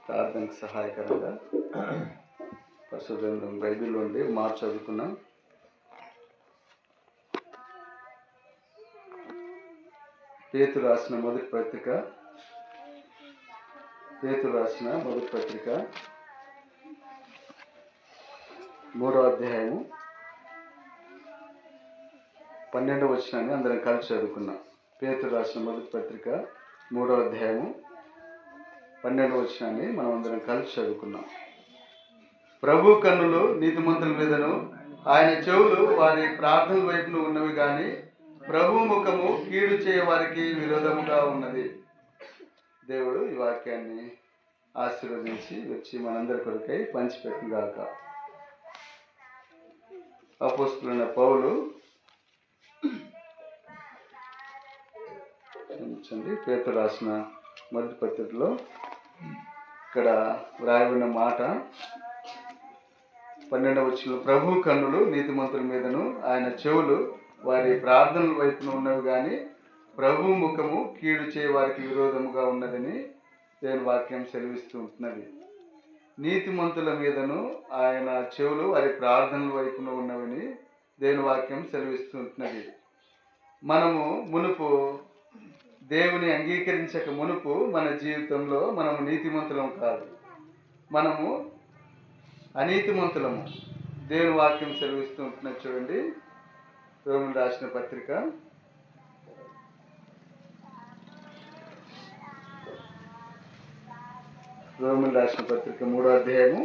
ప్రార్థనకు సహాయకరంగా పరిశుద్ధ గ్రంథం బైబిల్ నుండి మార్చి చదువుకున్నాం. పేతురు రాసిన మొదటి పత్రిక 3వ అధ్యాయము 12వ వచనాన్ని అందరం కలిసి చదువుకున్నాం. పేతురు రాసిన మొదటి పత్రిక 3వ అధ్యాయము 12వ వచనాన్ని మనం అందరం కలిసి చదువుకున్నాం. ప్రభు కన్నులు నీతిమంతుల మీదను, ఆయన చెవులు వారి ప్రార్థనల వైపును ఉన్నవి కానీ ప్రభు ముఖము కీడు చేయ వారికి విరోధముగా ఉన్నది. దేవుడు ఈ వాక్యాన్ని ఆశీర్వదించి వచ్చి మనందరి కొరకై పంచిపెట్టుగాక. అపోస్తలుడైన పౌలు పేతురు రాసిన మొదటి పత్రికలో ఇక్కడ వ్రాయబడిన మాట 12వ వచనంలో, ప్రభు కన్నులు నీతిమంతుల మీదను, ఆయన చెవులు వారి ప్రార్థనల వైపున ఉన్నవి కానీ ప్రభు ముఖము కీడు చేయ వారికి విరోధముగా ఉన్నదని దేవుని వాక్యం సెలవిస్తూ ఉంటున్నది. నీతిమంతుల మీదను ఆయన చెవులు వారి ప్రార్థనల వైపున ఉన్నవని దేవుని వాక్యం సెలవిస్తూ ఉంటున్నది. మనము మునుపు దేవుని అంగీకరించక మునుపు మన జీవితంలో మనము నీతిమంతులం కాదు, మనము అనీతిమంతులము. దేవుని వాక్యం సెలవిస్తూ ఉంటున్నది. చూడండి, రోమీయులకు రాసిన పత్రిక 3వ అధ్యాయము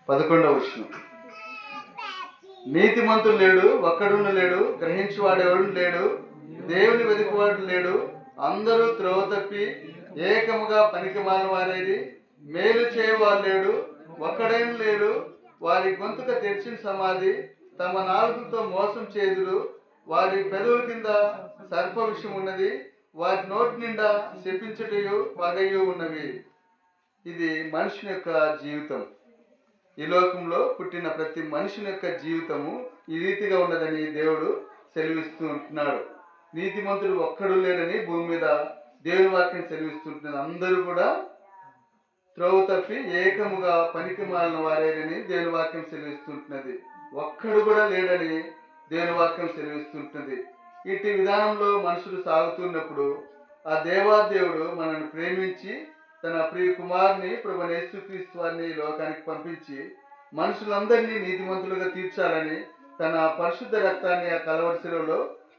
11వ వచనం. నీతిమంతుడు లేడు, ఒక్కడును లేడు, గ్రహించువాడెవడు లేడు, దేవుని వెతుకువాడు లేడు, అందరూ త్రోవ తప్పి ఏకముగా పనికిమాలిన వారేది, మేలు చేయవాడు లేడు, ఒక్కడేం లేడు. వారి గొంతుక తెరిచిన సమాధి, తమ నాలుకతో మోసం చేదురు, వారి పెదవుల కింద సర్ప విషం ఉన్నది, వారి నోటి నిండా శపించుటయు పగయు ఉన్నవి. ఇది మనుషుని యొక్క జీవితం. ఈ లోకంలో పుట్టిన ప్రతి మనుషుని యొక్క జీవితము ఈ రీతిగా ఉన్నదని దేవుడు సెలవిస్తూ ఉంటున్నాడు. నీతిమంతుడు ఒక్కడు లేడని భూమి మీద దేవుని వాక్యం సెలవిస్తుంటున్నది. అందరూ కూడా త్రోవ తప్పి ఏకముగా పనికి మాలిన వారేనని దేవుని వాక్యం సెలవిస్తుంటున్నది. ఒక్కడు కూడా లేడని దేవుని వాక్యం సెలవిస్తుంటున్నది. ఇటు విధానంలో మనుషులు సాగుతున్నప్పుడు ఆ దేవాదేవుడు మనల్ని ప్రేమించి తన ప్రియ కుమారుని ప్రభువైన యేసుక్రీస్తు వారిని లోకానికి పంపించి మనుషులందరినీ నీతిమంతులుగా తీర్చాలని తన పరిశుద్ధ రక్తాన్ని ఆ కలవరి శిలువలో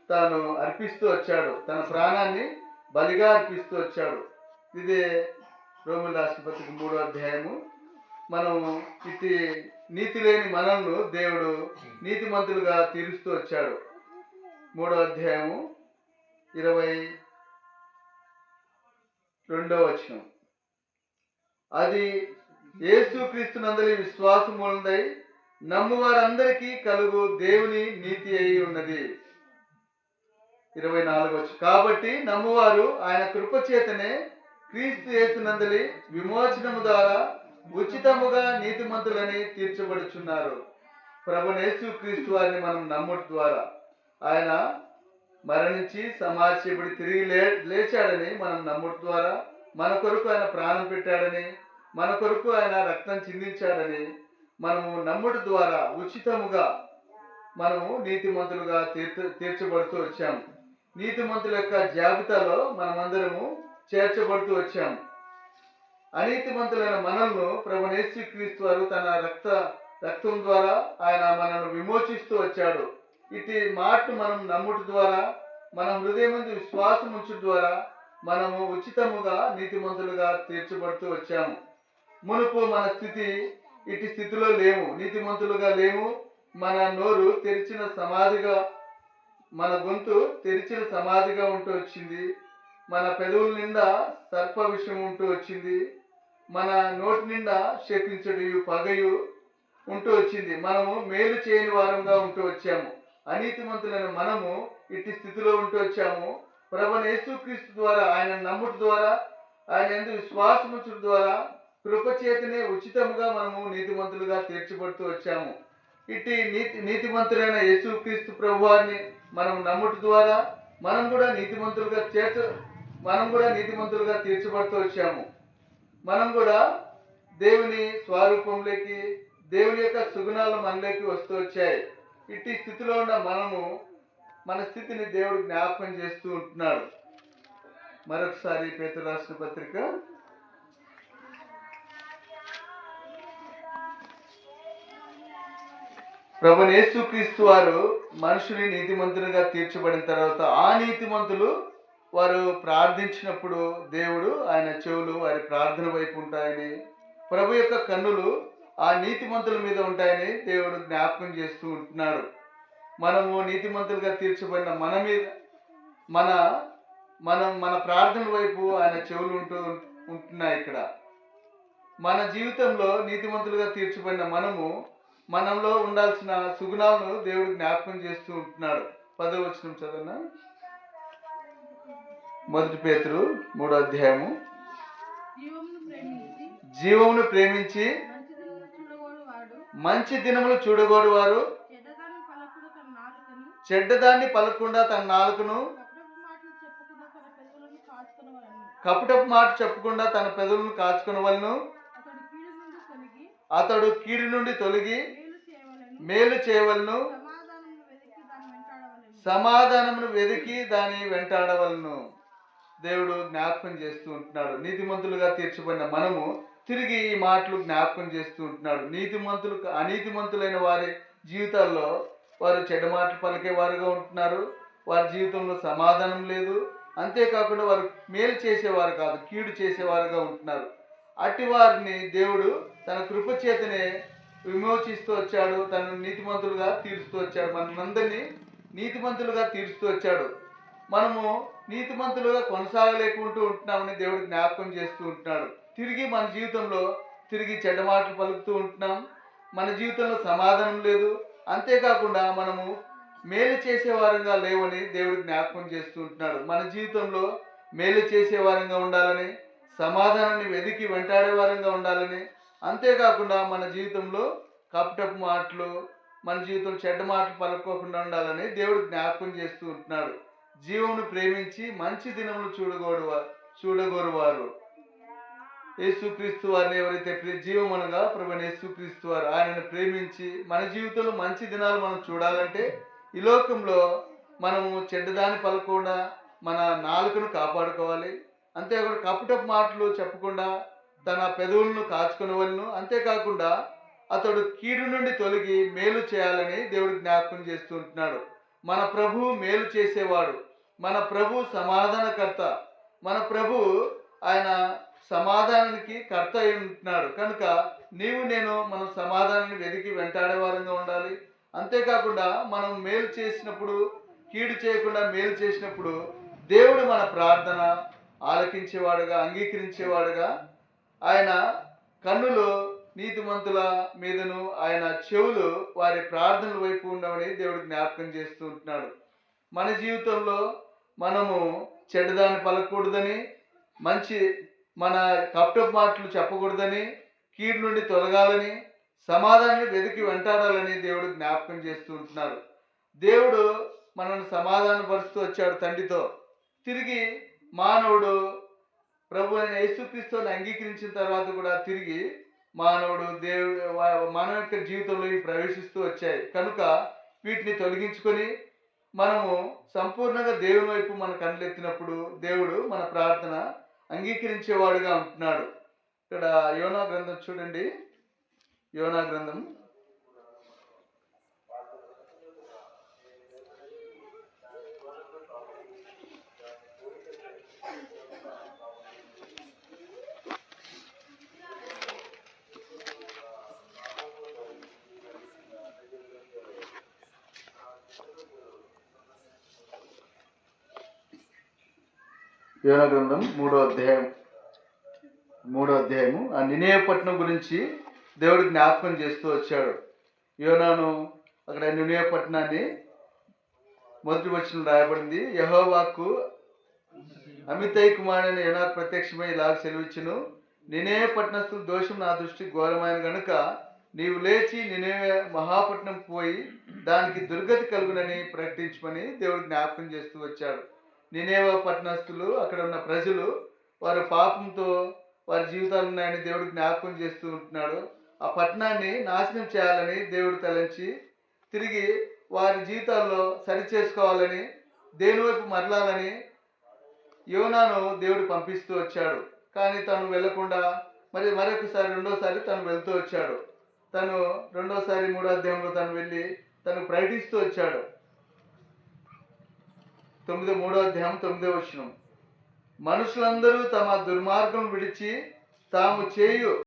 తాను అర్పిస్తూ వచ్చాడు. తన ప్రాణాన్ని బలిగా అర్పిస్తూ వచ్చాడు. ఇదే రోమీయులకు రాసిన పత్రిక 3వ అధ్యాయము. మనము ఇటు నీతి లేని మనల్ని దేవుడు నీతిమంతులుగా తీరుస్తూ వచ్చాడు. 3వ అధ్యాయము 22వ వచనం. అది యేసుక్రీస్తునందలి విశ్వాసములందై నమ్ము వారందరికీ కలుగు దేవుని నీతి అయి ఉన్నది. 24వ వచనం. కాబట్టి నమ్మువారు ఆయన కృప చేతనే క్రీస్తు యేసునందలి విమోచనము ద్వారా ఉచితముగా నీతిమంతులని తీర్చబడుచున్నారు. ప్రభువైన యేసుక్రీస్తు వారిని మనం నమ్ముట ద్వారా ఆయన మరణించి సమాధి చేయబడి తిరిగి లేచాడని మనం నమ్ముట ద్వారా, మన కొరకు ఆయన ప్రాణం పెట్టాడని, మన కొరకు ఆయన రక్తం చిందించాడని మనము నమ్ముట ద్వారా ఉచితముగా మనము నీతిమంతులుగా తీర్చబడుతూ వచ్చాము. నీతిమంతుల యొక్క జాబితాలో మనమందరము చేర్చబడుతూ వచ్చాము. అనీతిమంతులైన మనల్ని ప్రభువైన యేసుక్రీస్తు వారు తన రక్తం ద్వారా ఆయన మనల్ని విమోచిస్తూ వచ్చాడు. ఇటు మాటను మనం నమ్ముట ద్వారా, మన హృదయం ముందు విశ్వాసం ఉంచుట ద్వారా మనము ఉచితముగా నీతిమంతులుగా తీర్చబడుతూ వచ్చాము. మునుపు మన స్థితి ఇటు స్థితిలో లేము, నీతిమంతులుగా లేము. మన నోరు తెరిచిన సమాధిగా, మన గొంతు తెరిచిన సమాధిగా ఉంటూ వచ్చింది. మన పెదవుల నిండా సర్ప విషం ఉంటూ వచ్చింది. మన నోటి నిండా శపించుటయు పగయు ఉంటూ వచ్చింది. మనము మేలు చేయని వారంగా ఉంటూ వచ్చాము. అనీతిమంతులైన మనము ఇట్టి స్థితిలో ఉంటూ వచ్చాము. ప్రభువైన యేసుక్రీస్తు ద్వారా, ఆయన నమ్ముట ద్వారా, ఆయన యందు విశ్వాసం ఉంచుట ద్వారా కృప చేతనే ఉచితముగా మనము నీతిమంతులుగా తీర్చబడుతూ వచ్చాము. ఇట్టి నీతిమంతులైన యేసుక్రీస్తు ప్రభువారిని మనం నమ్ముట ద్వారా మనం కూడా నీతిమంతులుగా మనం కూడా నీతిమంతులుగా తీర్చబడుతూ వచ్చాము. మనం కూడా దేవుని స్వరూపంలోకి, దేవుని యొక్క సుగుణాలు మనలోకి వస్తూ వచ్చాయి. ఇట్టి స్థితిలో ఉన్న మనము మన స్థితిని దేవుడు జ్ఞాపకం చేస్తూ ఉంటున్నాడు. మరొకసారి పేతురు రాసిన పత్రిక ప్రభువైన యేసుక్రీస్తు వారు మనుషుని నీతిమంతులుగా తీర్చబడిన తర్వాత ఆ నీతిమంతులు వారు ప్రార్థించినప్పుడు దేవుడు ఆయన చెవులు వారి ప్రార్థన వైపు ఉంటాయని, ప్రభు యొక్క కన్నులు ఆ నీతిమంతుల మీద ఉంటాయని దేవుడు జ్ఞాపకం చేస్తూ ఉంటున్నాడు. మనము నీతిమంతులుగా తీర్చబడిన మన మీద మన ప్రార్థన వైపు ఆయన చెవులు ఉంటున్నాయి. ఇక్కడ మన జీవితంలో నీతిమంతులుగా తీర్చబడిన మనంలో ఉండాల్సిన సుగుణాలను దేవుడు జ్ఞాపకం చేస్తూ ఉంటున్నాడు. 10వ వచనం చదవనా? 1 పేతురు 3వ అధ్యాయము. జీవమును ప్రేమించి మంచి దినములు చూడగోడు వారు చెడ్డదాన్ని పలకకుండా తన నాలుకను, కపటపు మాట చెప్పకుండా తన పెదవులను కాచుకొనవలెను. అతడు కీడు నుండి తొలగి మేలు చేయవలను, సమాధానమును వెతికి దాన్ని వెంటాడవలను. దేవుడు జ్ఞాపకం చేస్తూ ఉంటున్నాడు. నీతిమంతులుగా తీర్చబడిన మనము తిరిగి ఈ మాటలు జ్ఞాపకం చేస్తూ ఉంటున్నాడు. అనీతిమంతులైన వారి జీవితాల్లో వారు చెడ్డ మాటలు పలికేవారుగా ఉంటున్నారు. వారి జీవితంలో సమాధానం లేదు. అంతేకాకుండా వారు మేలు చేసేవారు కాదు, కీడు చేసేవారుగా ఉంటున్నారు. అట్టి వారిని దేవుడు తన కృప చేతనే విమోచిస్తూ వచ్చాడు. తను నీతిమంతులుగా తీరుస్తూ వచ్చాడు. మనందరినీ నీతిమంతులుగా తీరుస్తూ వచ్చాడు. మనము నీతిమంతులుగా కొనసాగలేకుంటూ ఉంటున్నామని దేవుడు జ్ఞాపకం చేస్తూ ఉంటున్నాడు. తిరిగి మన జీవితంలో చెడ్డ మాటలు పలుకుతూ ఉంటున్నాం. మన జీవితంలో సమాధానం లేదు. అంతేకాకుండా మనము మేలు చేసేవారంగా లేవని దేవుడు జ్ఞాపకం చేస్తూ ఉంటున్నాడు. మన జీవితంలో మేలు చేసేవారంగా ఉండాలని, సమాధానాన్ని వెతికి వెంటాడే వారంగా ఉండాలని, అంతేకాకుండా మన జీవితంలో కపటపు మాటలు, మన జీవితంలో చెడ్డ మాటలు పలుకోకుండా ఉండాలని దేవుడు జ్ఞాపకం చేస్తూ ఉంటున్నాడు. జీవమును ప్రేమించి మంచి దినములు చూడగోరు వారు. యేసుక్రీస్తు వారిని ఎవరైతే జీవం అనగా ప్రభువైన యేసుక్రీస్తు వారు ఆయనను ప్రేమించి మన జీవితంలో మంచి దినాలు మనం చూడాలంటే ఈ లోకంలో మనము చెడ్డదాన్ని పలకుండా మన నాలుకను కాపాడుకోవాలి. అంతేకాకుండా కపటపు మాటలు చెప్పకుండా తన పెదవులను కాచుకొనవలెను. అంతేకాకుండా అతడు కీడు నుండి తొలగి మేలు చేయాలని దేవుడు జ్ఞాపకం చేస్తూ ఉంటున్నాడు. మన ప్రభు మేలు చేసేవాడు, మన ప్రభు సమాధానకర్త, మన ప్రభు ఆయన సమాధానానికి కర్త అయి ఉంటున్నాడు. కనుక నేను మనం సమాధానాన్ని వెతికి వెంటాడే వారంగా ఉండాలి. అంతేకాకుండా మనం మేలు చేసినప్పుడు, కీడు చేయకుండా మేలు చేసినప్పుడు దేవుడు మన ప్రార్థన ఆలకించేవాడుగా, అంగీకరించేవాడుగా, ఆయన కన్నులు నీతిమంతుల మీదను, ఆయన చెవులు వారి ప్రార్థనల వైపు ఉండవని దేవుడు జ్ఞాపకం చేస్తూ ఉంటున్నాడు. మన జీవితంలో మనము చెడ్డదాన్ని పలకూడదని, మన కపటపు మాటలు చెప్పకూడదని, కీడు నుండి తొలగాలని, సమాధానాన్ని వెతికి వెంటాడాలని దేవుడు జ్ఞాపకం చేస్తూ ఉంటున్నారు. దేవుడు మనల్ని సమాధానపరుస్తూ వచ్చాడు తండ్రితో. తిరిగి మానవుడు ప్రభు అయిన యేసుక్రీస్తుని అంగీకరించిన తర్వాత కూడా తిరిగి మానవుడు మన యొక్క జీవితంలో ప్రవేశిస్తూ వచ్చాయి. కనుక వీటిని తొలగించుకొని మనము సంపూర్ణంగా దేవుని వైపు మన కళ్ళెత్తినప్పుడు దేవుడు మన ప్రార్థన అంగీకరించేవాడుగా ఉంటున్నాడు. ఇక్కడ యోనా గ్రంథం చూడండి. యోనా గ్రంథం 3వ అధ్యాయము ఆ నినేవె పట్టణం గురించి దేవుడు జ్ఞాపకం చేస్తూ వచ్చాడు. యోనాను అక్కడ నినేవె పట్టణాన్ని 1వ వచనం రాయబడింది. యెహోవాకు అమిత్తయి కుమారుడైన యోనాకు ప్రత్యక్షమై ఇలాగ సెలవిచ్చును, నినేవె పట్టణస్థుల దోషం నా దృష్టికి ఘోరమైన గనుక నీవు లేచి నినేవె మహాపట్నం పోయి దానికి దుర్గతి కలుగునని ప్రకటించమని దేవుడు జ్ఞాపకం చేస్తూ వచ్చాడు. నినేవా పట్టణస్థులు, అక్కడ ఉన్న ప్రజలు, వారు పాపంతో వారి జీవితాలు ఉన్నాయని దేవుడు జ్ఞాపకం చేస్తూ ఉంటున్నాడు. ఆ పట్టణాన్ని నాశనం చేయాలని దేవుడు తలంచి, తిరిగి వారి జీవితాల్లో సరి చేసుకోవాలని, దేవుని వైపు మరలాలని యోనాను దేవుడు పంపిస్తూ వచ్చాడు. కానీ తను వెళ్ళకుండా మరొకసారి రెండోసారి తను వెళ్తూ వచ్చాడు. తను రెండోసారి మూడో అధ్యాయంలో తను వెళ్ళి తను ప్రకటిస్తూ వచ్చాడు. మూడో అధ్యాయం 9వ వచనం. మనుషులందరూ తమ దుర్మార్గం విడిచి తాము చేయు